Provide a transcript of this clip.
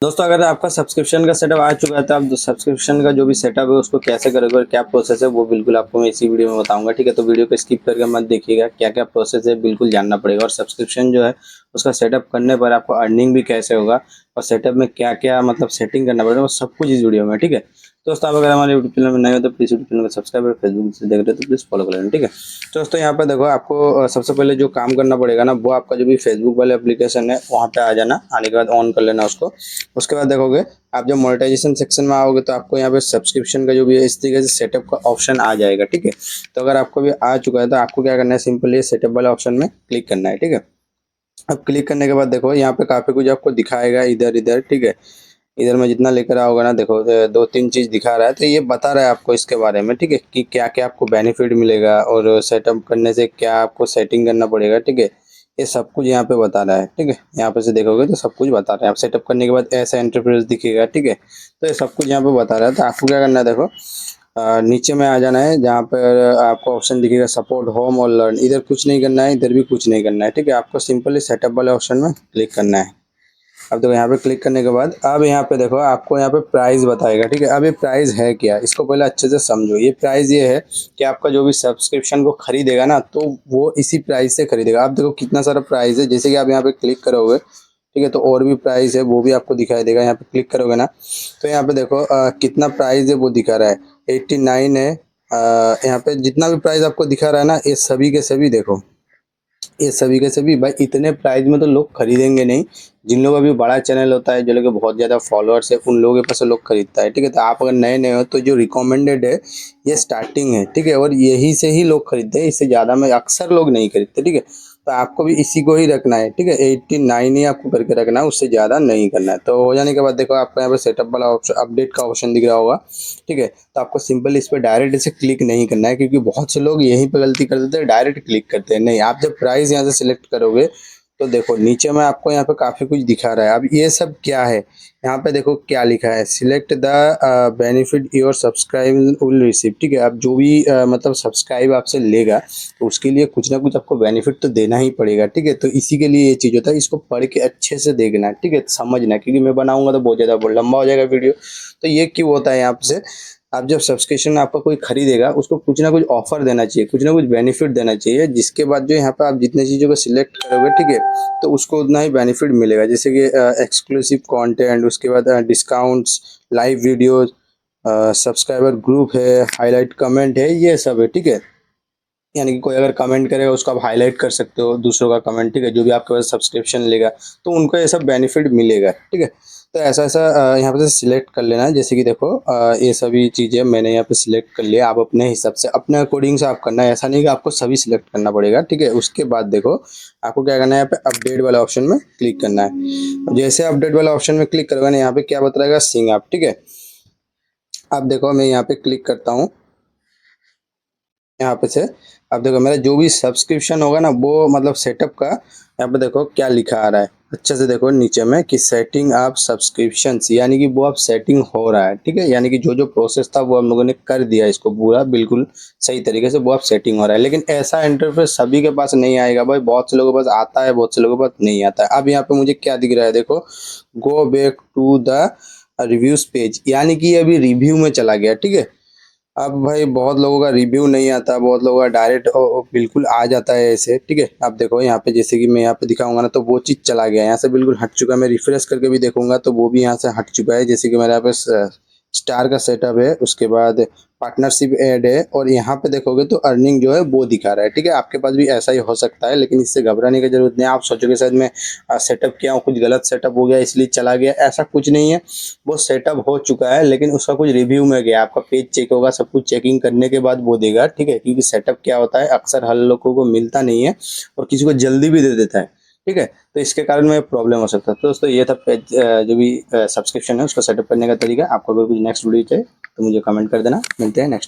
दोस्तों अगर आपका सब्सक्रिप्शन का सेटअप आ चुका है तो आप सब्सक्रिप्शन का जो भी सेटअप है उसको कैसे करोगे और क्या प्रोसेस है वो बिल्कुल आपको मैं इसी वीडियो में बताऊंगा। ठीक है, तो वीडियो को स्किप करके मत देखिएगा, क्या क्या प्रोसेस है बिल्कुल जानना पड़ेगा। और सब्सक्रिप्शन जो है उसका सेटअप करने पर आपको अर्निंग भी कैसे होगा और सेटअप में क्या क्या मतलब सेटिंग करना पड़ेगा वो सब कुछ इस वीडियो में। ठीक है दोस्तों, आप अगर हमारे यूट्यूब चैनल में नए हो तो प्लीज़ यूट्यूब चैनल को सब्सक्राइब और फेसबुक से देख रहे हो तो प्लीज़ फॉलो कर लेना। ठीक है दोस्तों, यहाँ पर देखो आपको सबसे पहले जो काम करना पड़ेगा ना वो आपका जो भी फेसबुक वाले एप्लीकेशन है वहाँ पे आ जाना। आने के बाद ऑन कर लेना उसको। उसके बाद देखोगे आप जब मोनेटाइजेशन सेक्शन में आओगे तो आपको यहाँ पे सब्सक्रिप्शन का जो भी है इस तरीके से सेटअप का ऑप्शन आ जाएगा। ठीक है, तो अगर आपको भी आ चुका है तो आपको क्या करना है, सिंपल ये सेटअप वाला ऑप्शन में क्लिक करना है। ठीक है, अब क्लिक करने के बाद देखो यहाँ पे काफ़ी कुछ आपको दिखाएगा इधर इधर। ठीक है, इधर में जितना लेकर आओगे ना देखो दो तीन चीज़ दिखा रहा है, तो ये बता रहा है आपको इसके बारे में। ठीक है, कि क्या क्या आपको बेनिफिट मिलेगा और सेटअप करने से क्या आपको सेटिंग करना पड़ेगा। ठीक है, ये सब कुछ यहाँ पे बता रहा है। ठीक है, यहाँ पे से देखोगे तो सब कुछ बता रहा है। आप सेटअप करने के बाद ऐसा इंटरफेस दिखेगा। ठीक है, तो ये सब कुछ यहाँ पे बता रहा है। तो आपको क्या करना है, देखो नीचे में आ जाना है जहाँ पर आपको ऑप्शन दिखेगा सपोर्ट होम और लर्न। इधर कुछ नहीं करना है, इधर भी कुछ नहीं करना है। ठीक है, आपको सिंपली सेटअप वाले ऑप्शन में क्लिक करना है। अब देखो यहाँ पे क्लिक करने के बाद अब यहाँ पे देखो आपको यहाँ पे प्राइस बताएगा। ठीक है, अब ये प्राइस है क्या, इसको पहले अच्छे से समझो। ये प्राइस ये है कि आपका जो भी सब्सक्रिप्शन को खरीदेगा ना तो वो इसी प्राइस से खरीदेगा। आप देखो कितना सारा प्राइस है, जैसे कि आप यहाँ पे क्लिक करोगे ठीक है तो और भी प्राइस है वो भी आपको दिखाई देगा। यहाँ पे क्लिक करोगे ना तो यहाँ पे देखो कितना प्राइस है वो दिखा रहा है, 89 है। यहाँ पे जितना भी प्राइस आपको दिखा रहा है ना ये सभी के सभी देखो, ये सभी के सभी भाई इतने प्राइस में तो लोग खरीदेंगे नहीं। जिन लोगों का भी बड़ा चैनल होता है, जो लोग के बहुत ज़्यादा फॉलोअर्स है, उन लोगों के पास से लोग खरीदता है। ठीक है, तो आप अगर नए नए हो तो जो रिकमेंडेड है ये स्टार्टिंग है। ठीक है, और यही से ही लोग खरीदते हैं, इससे ज़्यादा में अक्सर लोग नहीं खरीदते। ठीक है, तो आपको भी इसी को ही रखना है। ठीक है, 89 ही आपको करके रखना है, उससे ज़्यादा नहीं करना है। तो हो जाने के बाद देखो आपको यहाँ पर सेटअप वाला ऑप्शन अपडेट का ऑप्शन दिख रहा होगा। ठीक है, तो आपको सिंपल इस पर डायरेक्ट इसे क्लिक नहीं करना है, क्योंकि बहुत से लोग यहीं पे गलती कर देते हैं, डायरेक्ट क्लिक करते हैं। नहीं, आप जब प्राइस यहाँ से सिलेक्ट करोगे तो देखो नीचे में आपको यहाँ पे काफ़ी कुछ दिखा रहा है। अब ये सब क्या है, यहाँ पे देखो क्या लिखा है, select the benefit your subscribe will receive. ठीक है, अब जो भी मतलब सब्सक्राइब आपसे लेगा तो उसके लिए कुछ ना कुछ आपको बेनिफिट तो देना ही पड़ेगा। ठीक है, तो इसी के लिए ये चीज़ होता है, इसको पढ़ के अच्छे से देखना है। ठीक है, समझना, क्योंकि मैं बनाऊंगा तो बहुत ज़्यादा लंबा हो जाएगा वीडियो। तो ये क्यों होता है, यहाँ से आप जब सब्सक्रिप्शन आपका कोई खरीदेगा उसको कुछ ना कुछ ऑफर देना चाहिए, कुछ ना कुछ बेनिफिट देना चाहिए, जिसके बाद जो यहाँ पे आप जितने चीज़ों को सिलेक्ट करोगे ठीक है तो उसको उतना ही बेनिफिट मिलेगा। जैसे कि एक्सक्लूसिव कंटेंट, उसके बाद discounts, live videos, subscriber group है, हाईलाइट कमेंट है, ये सब है। ठीक है, यानी कि कोई अगर कमेंट करेगा उसको आप हाईलाइट कर सकते हो दूसरों का कमेंट। ठीक है, जो भी आपके पास सब्सक्रिप्शन लेगा तो उनको ये सब बेनिफिट मिलेगा। ठीक है, तो ऐसा ऐसा यहाँ पे से सिलेक्ट कर लेना है। जैसे कि देखो ये सभी चीज़ें मैंने यहाँ पे सिलेक्ट कर लिया। आप अपने हिसाब से अपने अकॉर्डिंग से आप करना है, ऐसा नहीं कि आपको सभी सिलेक्ट करना पड़ेगा। ठीक है, उसके बाद देखो आपको क्या करना है, यहाँ पे अपडेट वाला ऑप्शन में क्लिक करना है। जैसे अपडेट वाला ऑप्शन में क्लिक करोगे ना यहाँ पे क्या बताएगा, सिंग आप। ठीक है, अब देखो मैं यहाँ पे क्लिक करता हूँ यहाँ पे से। अब देखो मेरा जो भी सब्सक्रिप्शन होगा ना वो मतलब सेटअप का यहाँ पे देखो क्या लिखा आ रहा है, अच्छे से देखो नीचे में कि सेटिंग आप सब्सक्रिप्शंस, यानी कि वो अब सेटिंग हो रहा है। ठीक है, यानी कि जो जो प्रोसेस था वो हम लोगों ने कर दिया, इसको पूरा बिल्कुल सही तरीके से वो अब सेटिंग हो रहा है। लेकिन ऐसा इंटरफेस सभी के पास नहीं आएगा भाई, बहुत से लोगों के पास आता है, बहुत से लोगों के पास नहीं आता है। अब यहाँ पे मुझे क्या दिख रहा है, देखो go back to the reviews page, यानी कि ये अभी रिव्यू में चला गया। ठीक है, अब भाई बहुत लोगों का रिव्यू नहीं आता, बहुत लोगों का डायरेक्ट बिल्कुल आ जाता है ऐसे। ठीक है, आप देखो यहाँ पे जैसे कि मैं यहाँ पे दिखाऊंगा ना तो वो चीज़ चला गया, यहाँ से बिल्कुल हट चुका है। मैं रिफ्रेश करके भी देखूंगा तो वो भी यहाँ से हट चुका है। जैसे कि मेरे यहाँ पे स्टार का सेटअप है, उसके बाद पार्टनरशिप ऐड है, और यहाँ पे देखोगे तो अर्निंग जो है वो दिखा रहा है। ठीक है, आपके पास भी ऐसा ही हो सकता है, लेकिन इससे घबराने की जरूरत नहीं है। आप सोचोगे शायद मैं सेटअप किया हूँ, कुछ गलत सेटअप हो गया इसलिए चला गया, ऐसा कुछ नहीं है। वो सेटअप हो चुका है लेकिन उसका कुछ रिव्यू में गया, आपका पेज चेक होगा, सब कुछ चेकिंग करने के बाद वो देगा। ठीक है, क्योंकि सेटअप क्या होता है अक्सर हर लोगों को मिलता नहीं है और किसी को जल्दी भी दे देता है। ठीक है, तो इसके कारण में प्रॉब्लम हो सकता है। तो दोस्तों ये था पेज जो भी सब्सक्रिप्शन है उसका सेटअप करने का तरीका। आपको अगर कुछ नेक्स्ट वीडियो चाहिए तो मुझे कमेंट कर देना, मिलते हैं नेक्स्ट।